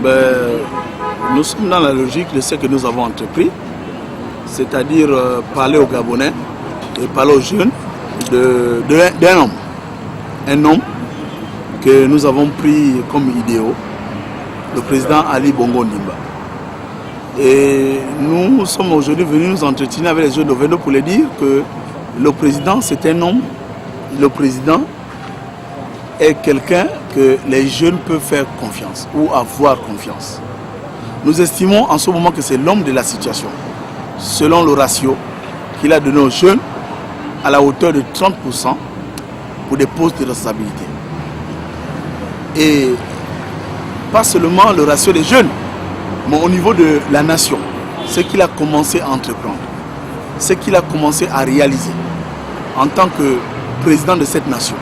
Nous sommes dans la logique de ce que nous avons entrepris, c'est-à-dire parler aux Gabonais et parler aux jeunes d'un homme. Un homme que nous avons pris comme idéal, le président Ali Bongo Ondimba. Et nous sommes aujourd'hui venus nous entretenir avec les jeunes de Vendo pour les dire que le président c'est un homme, le président est quelqu'un que les jeunes peuvent faire confiance ou avoir confiance. Nous estimons en ce moment que c'est l'homme de la situation, selon le ratio qu'il a donné aux jeunes à la hauteur de 30% pour des postes de responsabilité. Et pas seulement le ratio des jeunes, mais au niveau de la nation, ce qu'il a commencé à entreprendre, ce qu'il a commencé à réaliser en tant que président de cette nation.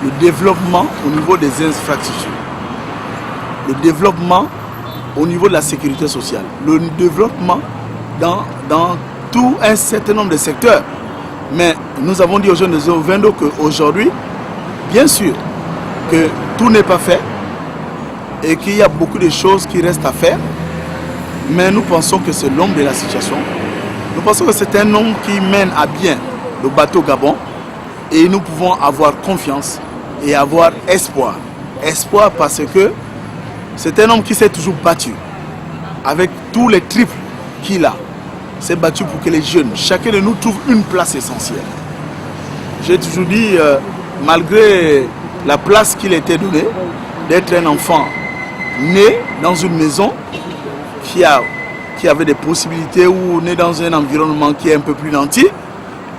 Le développement au niveau des infrastructures, le développement au niveau de la sécurité sociale, le développement dans tout un certain nombre de secteurs. Mais nous avons dit aux jeunes de Vendo qu'aujourd'hui, bien sûr, que tout n'est pas fait et qu'il y a beaucoup de choses qui restent à faire. Mais nous pensons que c'est l'homme de la situation. Nous pensons que c'est un homme qui mène à bien le bateau Gabon et nous pouvons avoir confiance et avoir espoir. Espoir parce que c'est un homme qui s'est toujours battu avec tous les triples qu'il a. S'est battu pour que les jeunes, chacun de nous trouve une place essentielle. J'ai toujours dit, malgré la place qu'il était donnée, d'être un enfant né dans une maison qui avait des possibilités ou né dans un environnement qui est un peu plus nanti,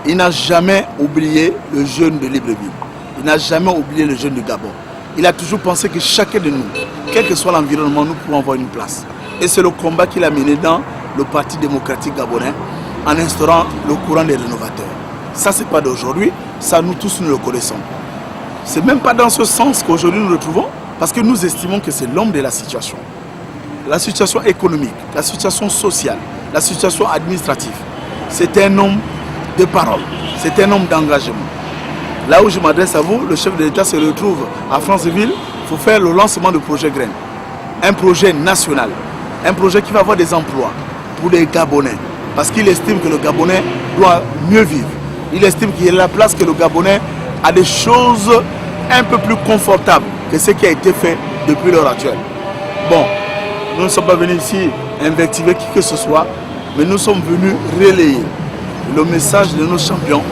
il n'a jamais oublié le jeune de Libreville. Il n'a jamais oublié le jeune de Gabon. Il a toujours pensé que chacun de nous, quel que soit l'environnement, nous pouvons avoir une place. Et c'est le combat qu'il a mené dans le Parti démocratique gabonais en instaurant le courant des rénovateurs. Ça, c'est pas d'aujourd'hui, ça nous tous nous le connaissons. C'est même pas dans ce sens qu'aujourd'hui nous le retrouvons, parce que nous estimons que c'est l'homme de la situation. La situation économique, la situation sociale, la situation administrative. C'est un homme de parole, c'est un homme d'engagement. Là où je m'adresse à vous, le chef de l'État se retrouve à Franceville pour faire le lancement du projet Graine. Un projet national, un projet qui va avoir des emplois pour les Gabonais. Parce qu'il estime que le Gabonais doit mieux vivre. Il estime qu'il y a la place que le Gabonais a des choses un peu plus confortables que ce qui a été fait depuis l'heure actuelle. Bon, nous ne sommes pas venus ici invectiver qui que ce soit, mais nous sommes venus relayer le message de nos champions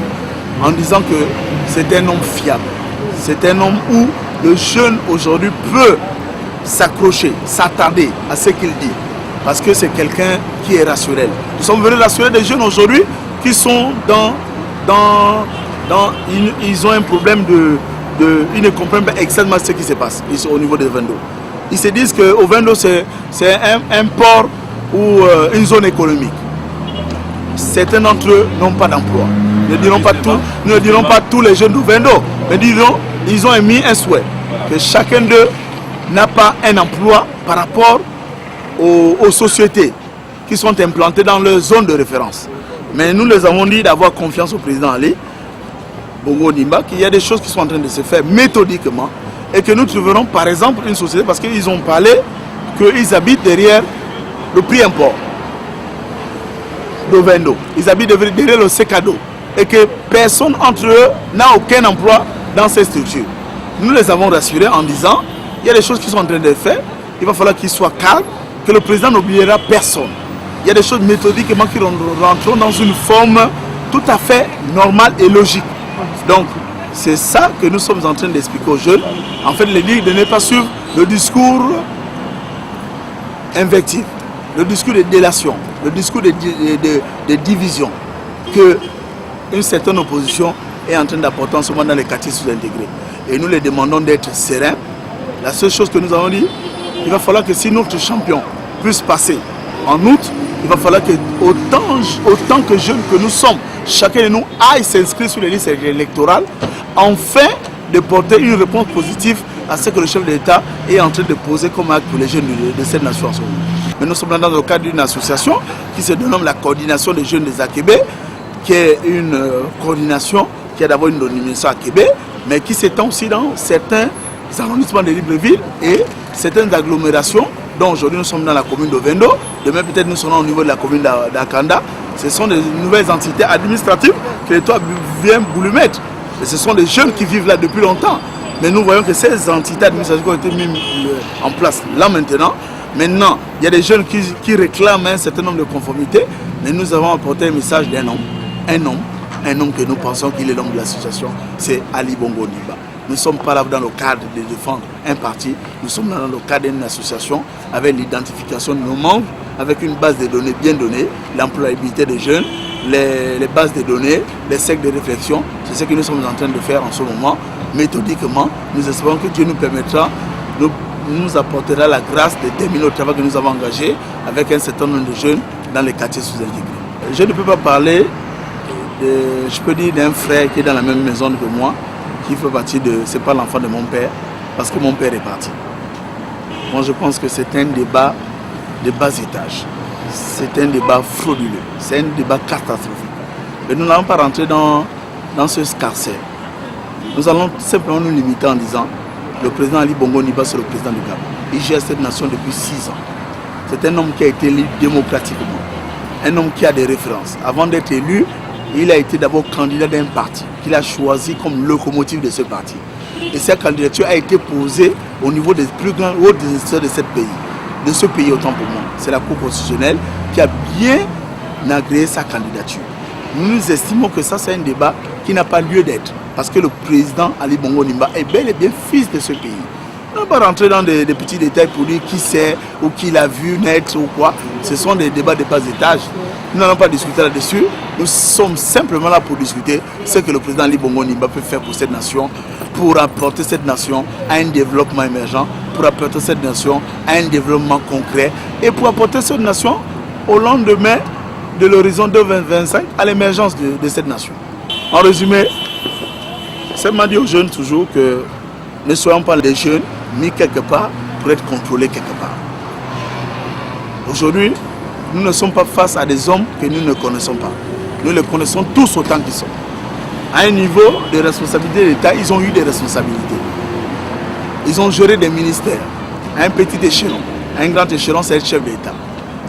en disant que c'est un homme fiable. C'est un homme où le jeune aujourd'hui peut s'accrocher, s'attarder à ce qu'il dit. Parce que c'est quelqu'un qui est rationnel. Nous sommes venus rassurer des jeunes aujourd'hui qui sont ils ont un problème ils ne comprennent pas exactement ce qui se passe ici, au niveau de Vendo. Ils se disent qu'au Vendo c'est un port ou une zone économique. Certains d'entre eux n'ont pas d'emploi. Nous ne dirons pas tous les jeunes du Vendo, mais disons, ils ont émis un souhait que chacun d'eux n'a pas un emploi par rapport aux sociétés qui sont implantées dans leur zone de référence. Mais nous les avons dit d'avoir confiance au président Ali Bongo Ondimba, qu'il y a des choses qui sont en train de se faire méthodiquement et que nous trouverons par exemple une société, parce qu'ils ont parlé qu'ils habitent derrière le prix import de Vendo. Ils habitent derrière le Secado et que personne entre eux n'a aucun emploi dans ces structures. Nous les avons rassurés en disant il y a des choses qui sont en train de faire, il va falloir qu'ils soient calmes, que le président n'oubliera personne. Il y a des choses méthodiquement qui rentreront dans une forme tout à fait normale et logique. Donc, c'est ça que nous sommes en train d'expliquer aux jeunes. En fait, les dire de ne pas suivre le discours invectif, le discours de délation, le discours de division que une certaine opposition est en train d'apporter en ce moment dans les quartiers sous-intégrés. Et nous les demandons d'être sereins. La seule chose que nous avons dit, il va falloir que si notre champion puisse passer en août, il va falloir que autant que jeunes que nous sommes, chacun de nous aille s'inscrire sur les listes électorales, afin de porter une réponse positive à ce que le chef de l'État est en train de poser comme acte pour les jeunes de cette nation en ce moment. Mais nous sommes dans le cadre d'une association qui se dénomme la coordination des jeunes des Akébé, qui est une coordination qui a d'abord une dénomination Akébé, mais qui s'étend aussi dans certains arrondissements de Libreville et certaines agglomérations Donc aujourd'hui nous sommes dans la commune de Vendo, demain peut-être nous serons au niveau de la commune d'Akanda. Ce sont des nouvelles entités administratives que l'État vient voulu mettre. Et ce sont des jeunes qui vivent là depuis longtemps. Mais nous voyons que ces entités administratives ont été mises en place là maintenant. Maintenant, il y a des jeunes qui réclament un certain nombre de conformités, mais nous avons apporté un message d'un homme. Un homme que nous pensons qu'il est l'homme de l'association, c'est Ali Bongo Ondimba. Nous ne sommes pas là dans le cadre de défendre un parti, nous sommes là dans le cadre d'une association avec l'identification de nos membres, avec une base de données bien donnée, l'employabilité des jeunes, les bases de données, les cercles de réflexion. C'est ce que nous sommes en train de faire en ce moment, méthodiquement. Nous espérons que Dieu nous permettra, nous apportera la grâce de terminer le travail que nous avons engagé avec un certain nombre de jeunes dans les quartiers sous-intégrés. Je ne peux pas parler, je peux dire d'un frère qui est dans la même maison que moi, qui fait partie de, c'est pas l'enfant de mon père, parce que mon père est parti. Moi je pense que c'est un débat de bas étage. C'est un débat frauduleux, c'est un débat catastrophique. Et nous n'allons pas rentrer dans ce scarcelle. Nous allons simplement nous limiter en disant le président Ali Bongo Ondimba, c'est le président du Gabon. Il gère cette nation depuis 6 ans. C'est un homme qui a été élu démocratiquement. Un homme qui a des références. Avant d'être élu, il a été d'abord candidat d'un parti qu'il a choisi comme locomotive de ce parti. Et cette candidature a été posée au niveau des plus grands hauts décideurs de ce pays autant pour moi. C'est la Cour constitutionnelle qui a bien agréé sa candidature. Nous estimons que ça c'est un débat qui n'a pas lieu d'être. Parce que le président Ali Bongo Ondimba est bel et bien fils de ce pays. On ne va pas rentrer dans des petits détails pour dire qui c'est ou qui l'a vu naître ou quoi. Ce sont des débats de bas étage. Nous n'allons pas discuter là-dessus. Nous sommes simplement là pour discuter ce que le président Ali Bongo Ondimba peut faire pour cette nation, pour apporter cette nation à un développement émergent, pour apporter cette nation à un développement concret et pour apporter cette nation au lendemain de l'horizon 2025 à l'émergence de cette nation. En résumé, ça m'a dit aux jeunes toujours que ne soyons pas des jeunes mis quelque part pour être contrôlés quelque part. Aujourd'hui, nous ne sommes pas face à des hommes que nous ne connaissons pas. Nous les connaissons tous autant qu'ils sont. À un niveau de responsabilité de l'État, ils ont eu des responsabilités. Ils ont géré des ministères à un petit échelon. À un grand échelon, c'est être chef de l'État.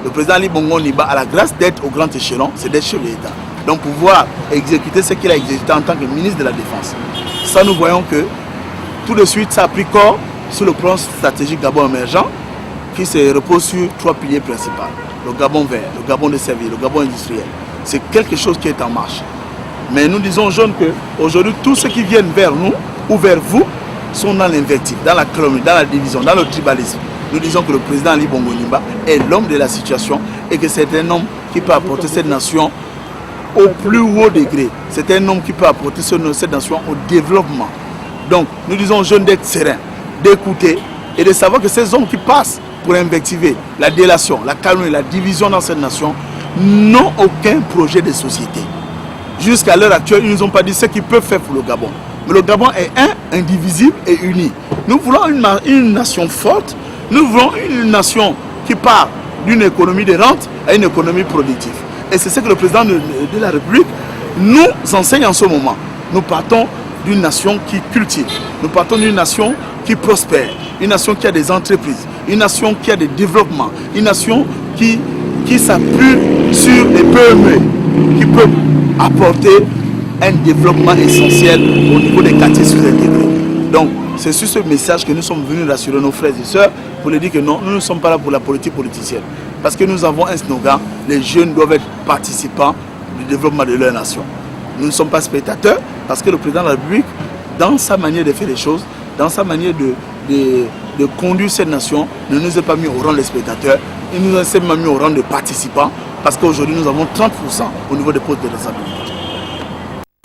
Le président Ali Bongo Ondimba a la grâce d'être au grand échelon, c'est d'être chef de l'État. Donc pouvoir exécuter ce qu'il a exécuté en tant que ministre de la Défense. Ça, nous voyons que tout de suite, ça a pris corps sur le plan stratégique Gabon émergent qui se repose sur 3 piliers principaux. Le Gabon vert, le Gabon de service, le Gabon industriel. C'est quelque chose qui est en marche. Mais nous disons aux jeunes qu'aujourd'hui, tous ceux qui viennent vers nous ou vers vous sont dans l'invective, dans la calomnie, dans la division, dans le tribalisme. Nous disons que le président Ali Bongo Ondimba est l'homme de la situation et que c'est un homme qui peut apporter cette nation au plus haut degré. C'est un homme qui peut apporter cette nation au développement. Donc, nous disons aux jeunes d'être sereins, d'écouter et de savoir que ces hommes qui passent pour invectiver la délation, la calomnie, la division dans cette nation n'ont aucun projet de société. Jusqu'à l'heure actuelle, ils ne nous ont pas dit ce qu'ils peuvent faire pour le Gabon. Mais le Gabon est indivisible et uni. Nous voulons une nation forte, nous voulons une nation qui part d'une économie de rente à une économie productive. Et c'est ce que le président de la République nous enseigne en ce moment. Nous partons d'une nation qui cultive, nous partons d'une nation qui prospère, une nation qui a des entreprises, une nation qui a des développements, une nation qui s'appuie sur les PME, qui peut apporter un développement essentiel au niveau des quartiers sous-intégrés. Donc, c'est sur ce message que nous sommes venus rassurer nos frères et sœurs pour leur dire que non, nous ne sommes pas là pour la politique politicienne. Parce que nous avons un slogan, les jeunes doivent être participants du développement de leur nation. Nous ne sommes pas spectateurs parce que le président de la République, dans sa manière de faire les choses, dans sa manière de conduire cette nation, ne nous a pas mis au rang de spectateurs, il nous a simplement mis au rang de participants parce qu'aujourd'hui nous avons 30% au niveau des postes de responsabilité.